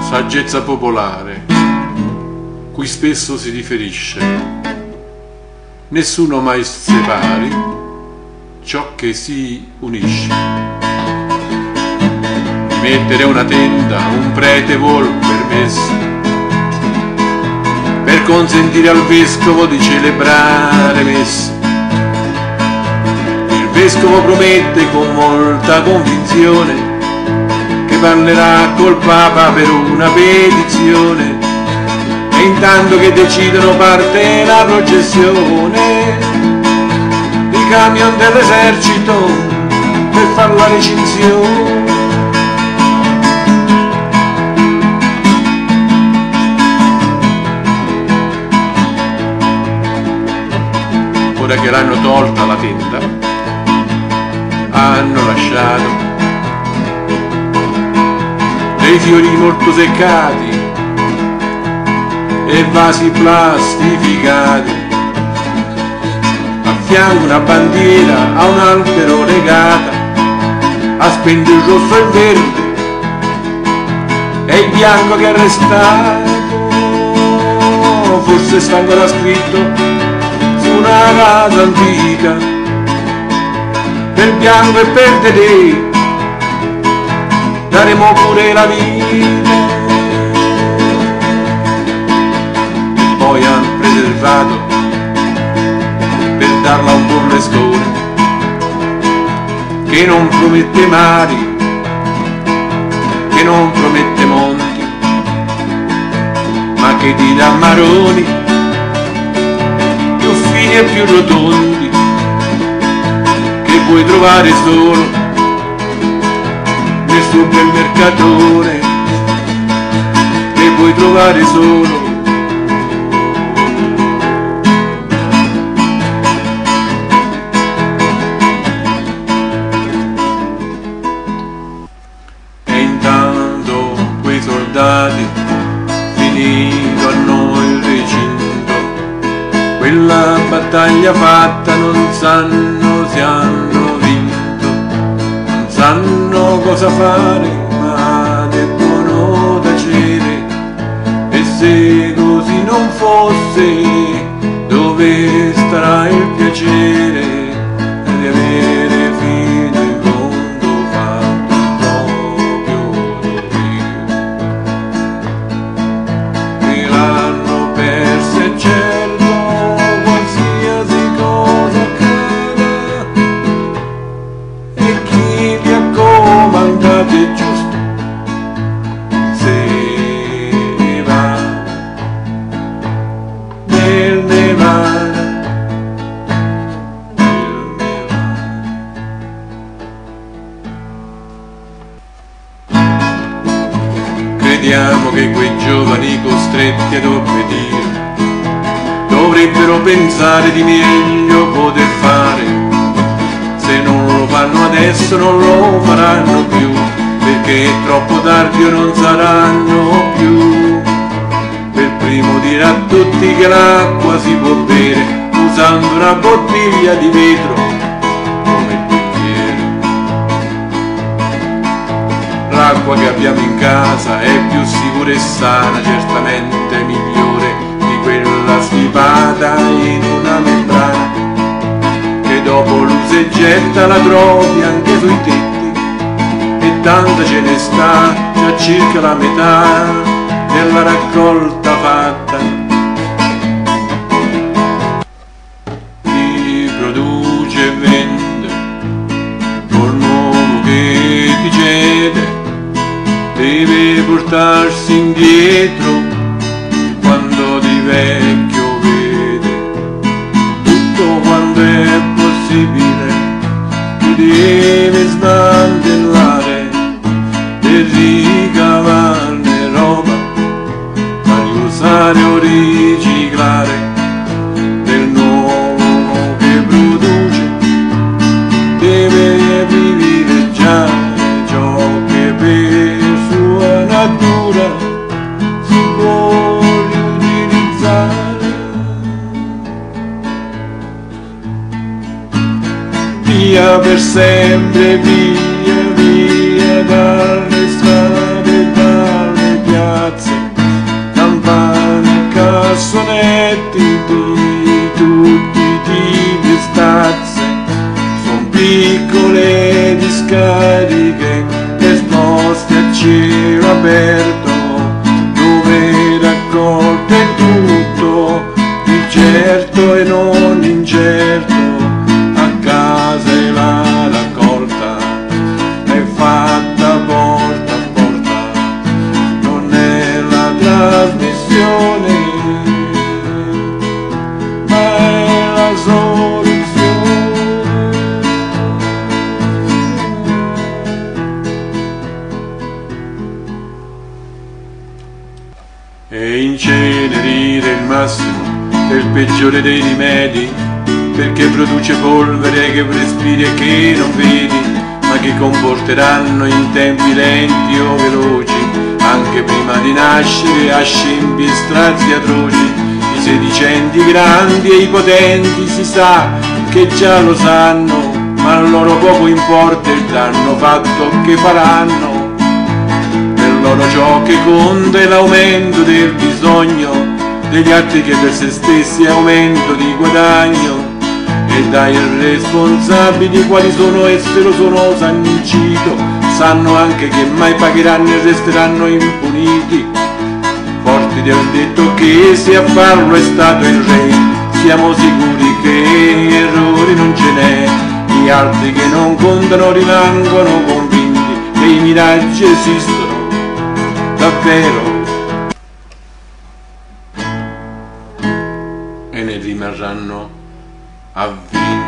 saggezza popolare, cui spesso si riferisce: nessuno mai separi ciò che si unisce. Di mettere una tenda un prete vuol permesso, per consentire al vescovo di celebrare messe. Il vescovo promette con molta convinzione che parlerà col Papa per una petizione, e intanto che decidono parte la processione di camion dell'esercito per far la recinzione. Ora che l'hanno tolta la tenda, hanno lasciato dei fiori molto seccati e vasi plastificati, a fianco una bandiera a un albero legata, a spento il rosso e il verde e il bianco che è restato, forse sta ancora scritto su una casa antica, per bianco e per te daremo pure la vita. E poi hanno preservato per darla un burlescone che non promette mari, che non promette monti, ma che ti dà maroni più fini e più rotondi, che puoi trovare solo nel supermercatore, che puoi trovare solo e intanto quei soldati finivano il recinto, quella battaglia fatta non sanno se hanno vinto, non sanno cosa fare ma debbono tacere, e se così non fosse dove starà il piacere di avere fino in fondo fatto proprio dovere. Che l'hanno persa e certo qualsiasi cosa accada, e chi vi ha comandato è giusto se ne va nel Nevada. Crediamo che quei giovani costretti ad obbedire dovrebbero pensare di meglio poter fare, se non lo fanno adesso non lo faranno più, perché è troppo tardi o non saranno più. Per primo dire a tutti che l'acqua si può bere usando una bottiglia di vetro come il bicchiere. L'acqua che abbiamo in casa è più sicura e sana, certamente migliore di quella stipata in una membrana, che dopo l'uso e getta la trovi anche sui tetti, e tanta ce ne sta, già circa la metà della raccolta fatta. Chi produce e vende col nuovo che ti cede deve portarsi indietro quando di vecchio vede tutto quanto è possibile, ti deve smantellare e ricavarne roba da riusare o riciclare. Del nuovo che produce deve privilegiare ciò che per sua natura si può riutilizzare. Via per sempre, via, via dalle strade e dalle piazze. cielo aperto, dove raccolte tutto, incerto e non incerto, a casa e la raccolta è fatta porta a porta, non è la trasmissione, ma è la soluzione. E incenerire il massimo è il peggiore dei rimedi, perché produce polvere che respiri e che non vedi, ma che comporteranno in tempi lenti o veloci, anche prima di nascere, a scempi e strazi atroci. I sedicenti grandi e i potenti si sa che già lo sanno, ma a loro poco importa il danno fatto che faranno. Loro ciò che conta è l'aumento del bisogno degli altri, che per se stessi è aumento di guadagno, e dai responsabili quali sono essi lo sono sancito, sanno anche che mai pagheranno e resteranno impuniti, forti del detto che se a farlo è stato il re. Siamo sicuri che errori non ce n'è, gli altri che non contano rimangono convinti che i miraggi esistono davvero e ne rimarranno avvinti.